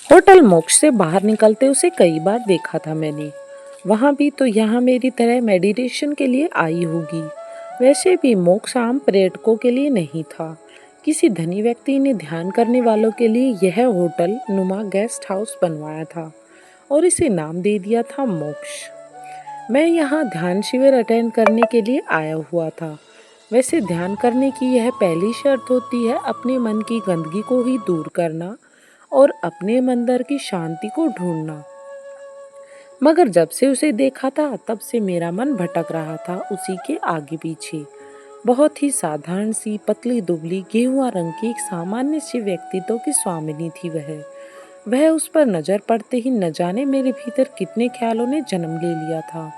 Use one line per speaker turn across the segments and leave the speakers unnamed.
Hotel मोक्ष से बाहर निकलते उसे कई बार देखा था मैंने। वहां भी तो यहाँ मेरी तरह मेडिटेशन के लिए आई होगी। वैसे भी मोक्ष आम पर्यटकों के लिए नहीं था। किसी धनी व्यक्ति ने ध्यान करने वालों के लिए यह होटल नुमा गेस्ट हाउस बनवाया था और इसे नाम दे दिया था मोक्ष। मैं यहाँ ध्यान शिविर अटेंड करने के लिए आया हुआ था। वैसे ध्यान करने की यह पहली शर्त होती है अपने मन की गंदगी को ही दूर करना और अपने अंदर की शांति को ढूंढना। मगर जब से उसे देखा था तब से मेरा मन भटक रहा था उसी के आगे पीछे। बहुत ही साधारण सी पतली दुबली गेहुआ रंग की एक सामान्य सी व्यक्तित्व की स्वामिनी थी वह उस पर नजर पड़ते ही न जाने मेरे भीतर कितने ख्यालों ने जन्म ले लिया था।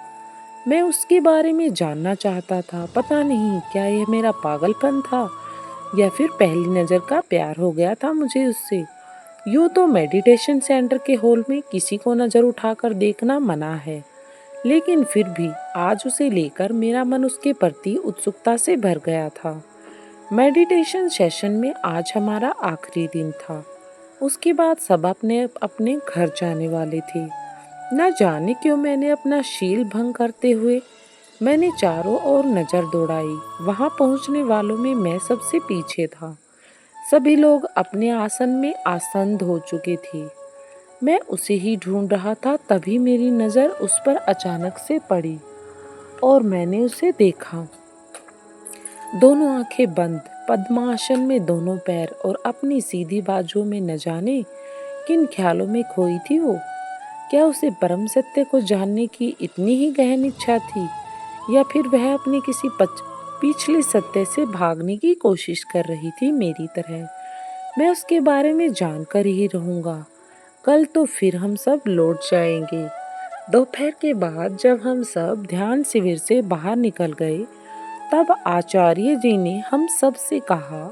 मैं उसके बारे में जानना चाहता था। पता नहीं क्या यह मेरा पागलपन था या फिर पहली नजर का प्यार हो गया था मुझे उससे। यूँ तो मेडिटेशन सेंटर के हॉल में किसी को नजर उठाकर देखना मना है, लेकिन फिर भी आज उसे लेकर मेरा मन उसके प्रति उत्सुकता से भर गया था। मेडिटेशन सेशन में आज हमारा आखिरी दिन था। उसके बाद सब अपने अपने घर जाने वाले थे। न जाने क्यों मैंने अपना शील भंग करते हुए मैंने चारों ओर नजर दौड़ाई। वहां पहुंचने वालों में मैं सबसे पीछे था। सभी लोग अपने आसन में आसीन हो चुके थे। मैं उसे ही ढूंढ रहा था, तभी मेरी नजर उस पर अचानक से पड़ी और मैंने उसे देखा। दोनों आंखें बंद, पद्मासन में दोनों पैर और अपनी सीधी बाजुओं में न जाने किन ख्यालों में खोई थी वो। क्या उसे परम सत्य को जानने की इतनी ही गहन इच्छा थी या फिर वह अपने किसी पिछले सत्य से भागने की कोशिश कर रही थी मेरी तरह। मैं उसके बारे में जानकर ही रहूंगा। कल तो फिर हम सब लौट जाएंगे। दोपहर के बाद जब हम सब ध्यान शिविर से बाहर निकल गए तब आचार्य जी ने हम सब से कहा,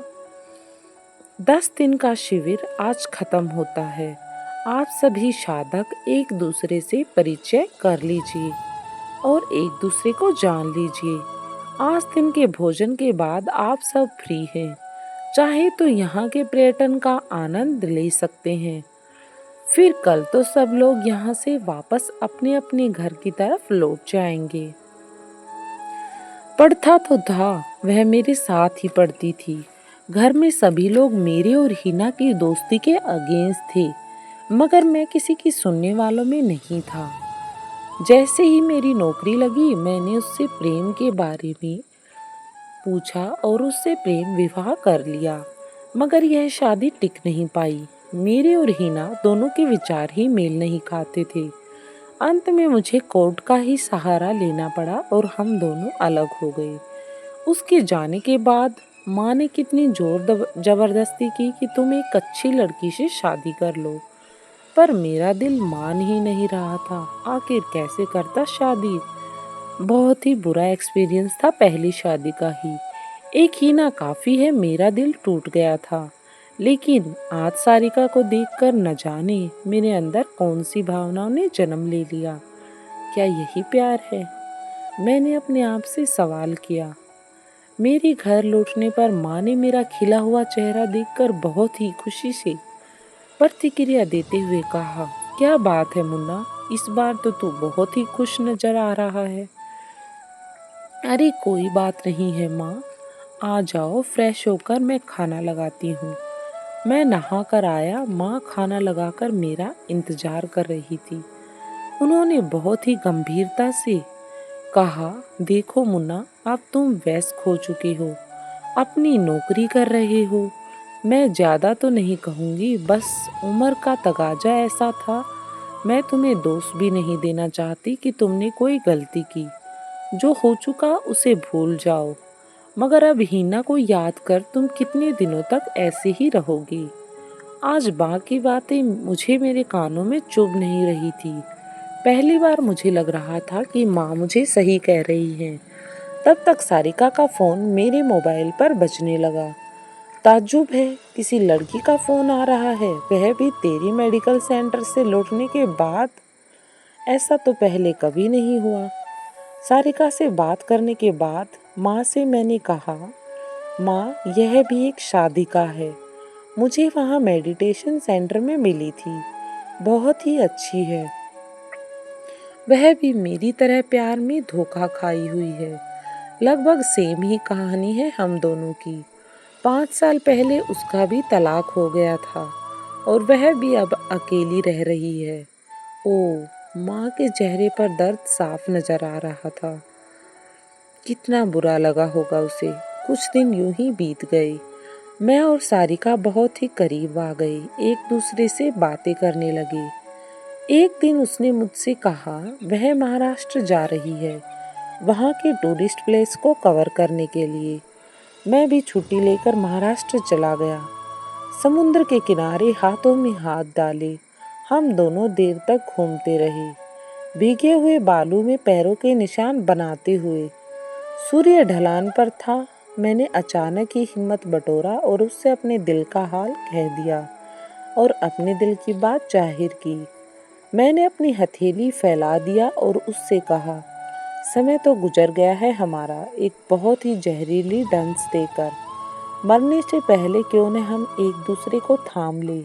10 दिन का शिविर आज खत्म होता है। आप सभी साधक एक दूसरे से परिचय कर लीजिए और एक दूसरे को जान लीजिए। आज दिन के भोजन के बाद आप सब फ्री हैं। चाहे तो यहाँ के पर्यटन का आनंद ले सकते हैं। फिर कल तो सब लोग यहाँ से वापस अपने अपने घर की तरफ लौट जाएंगे। पढ़ता तो था, वह मेरे साथ ही पढ़ती थी। घर में सभी लोग मेरे और हिना की दोस्ती के अगेंस्ट थे, मगर मैं किसी की सुनने वालों में नहीं था। जैसे ही मेरी नौकरी लगी मैंने उससे प्रेम के बारे में पूछा और उससे प्रेम विवाह कर लिया। मगर यह शादी टिक नहीं पाई। मेरे और हिना दोनों के विचार ही मेल नहीं खाते थे। अंत में मुझे कोर्ट का ही सहारा लेना पड़ा और हम दोनों अलग हो गए। उसके जाने के बाद माँ ने कितनी जोर जबरदस्ती की कि तुम एक अच्छी लड़की से शादी कर लो, पर मेरा दिल मान ही नहीं रहा था। आखिर कैसे करता शादी। बहुत ही बुरा एक्सपीरियंस था पहली शादी का ही। एक ही ना काफी है, मेरा दिल टूट गया था। लेकिन आज सारिका को देखकर न जाने मेरे अंदर कौन सी भावनाओं ने जन्म ले लिया। क्या यही प्यार है? मैंने अपने आप से सवाल किया। मेरे घर लौटने पर माँ ने मेरा खिला हुआ चेहरा देखकर बहुत ही खुशी से प्रतिक्रिया देते हुए कहा, क्या बात है मुन्ना, इस बार तो तू बहुत ही खुश नजर आ रहा है। अरे कोई बात नहीं है माँ, आ जाओ, फ्रेश होकर मैं खाना लगाती हूँ। मैं नहा कर आया। माँ खाना लगाकर मेरा इंतजार कर रही थी। उन्होंने बहुत ही गंभीरता से कहा, देखो मुन्ना, अब तुम वयस्क हो चुके हो, अपनी नौकरी कर रहे हो। मैं ज्यादा तो नहीं कहूँगी, बस उम्र का तगाजा ऐसा था। मैं तुम्हें दोष भी नहीं देना चाहती कि तुमने कोई गलती की। जो हो चुका उसे भूल जाओ। मगर अब हिना को याद कर तुम कितने दिनों तक ऐसे ही रहोगी। आज बाकी बातें मुझे मेरे कानों में चुभ नहीं रही थी। पहली बार मुझे लग रहा था कि माँ मुझे सही कह रही है। तब तक सारिका का फोन मेरे मोबाइल पर बजने लगा। ताज्जुब है, किसी लड़की का फोन आ रहा है, वह भी तेरी मेडिकल सेंटर से लौटने के बाद। ऐसा तो पहले कभी नहीं हुआ। सारिका से बात करने के बाद माँ से मैंने कहा, माँ यह भी एक शादी का है, मुझे वहाँ मेडिटेशन सेंटर में मिली थी। बहुत ही अच्छी है। वह भी मेरी तरह प्यार में धोखा खाई हुई है। लगभग सेम ही कहानी है हम दोनों की। 5 साल पहले उसका भी तलाक हो गया था और वह भी अब अकेली रह रही है। ओह! माँ के चेहरे पर दर्द साफ नजर आ रहा था। कितना बुरा लगा होगा उसे। कुछ दिन यूं ही बीत गए। मैं और सारिका बहुत ही करीब आ गए, एक दूसरे से बातें करने लगे। एक दिन उसने मुझसे कहा वह महाराष्ट्र जा रही है, वहाँ के टूरिस्ट प्लेस को कवर करने के लिए। मैं भी छुट्टी लेकर महाराष्ट्र चला गया। समुद्र के किनारे हाथों में हाथ डाले हम दोनों देर तक घूमते रहे, भीगे हुए बालू में पैरों के निशान बनाते हुए। सूर्य ढलान पर था। मैंने अचानक ही हिम्मत बटोरा और उससे अपने दिल का हाल कह दिया और अपने दिल की बात जाहिर की। मैंने अपनी हथेली फैला दिया और उससे कहा, समय तो गुजर गया है हमारा, एक बहुत ही जहरीली डंस देकर। मरने से पहले क्यों न हम एक दूसरे को थाम ले।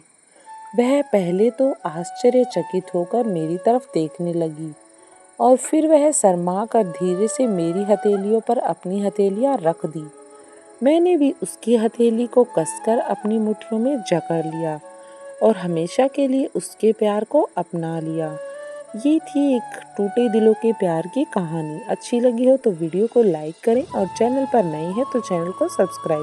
वह पहले तो आश्चर्यचकित होकर मेरी तरफ देखने लगी और फिर वह शर्मा कर धीरे से मेरी हथेलियों पर अपनी हथेलियां रख दी। मैंने भी उसकी हथेली को कसकर अपनी मुट्ठियों में जकड़ लिया और हमेशा के लिए उसके प्यार को अपना लिया। ये थी एक टूटे दिलों के प्यार की कहानी। अच्छी लगी हो तो वीडियो को लाइक करें और चैनल पर नए हैं तो चैनल को सब्सक्राइब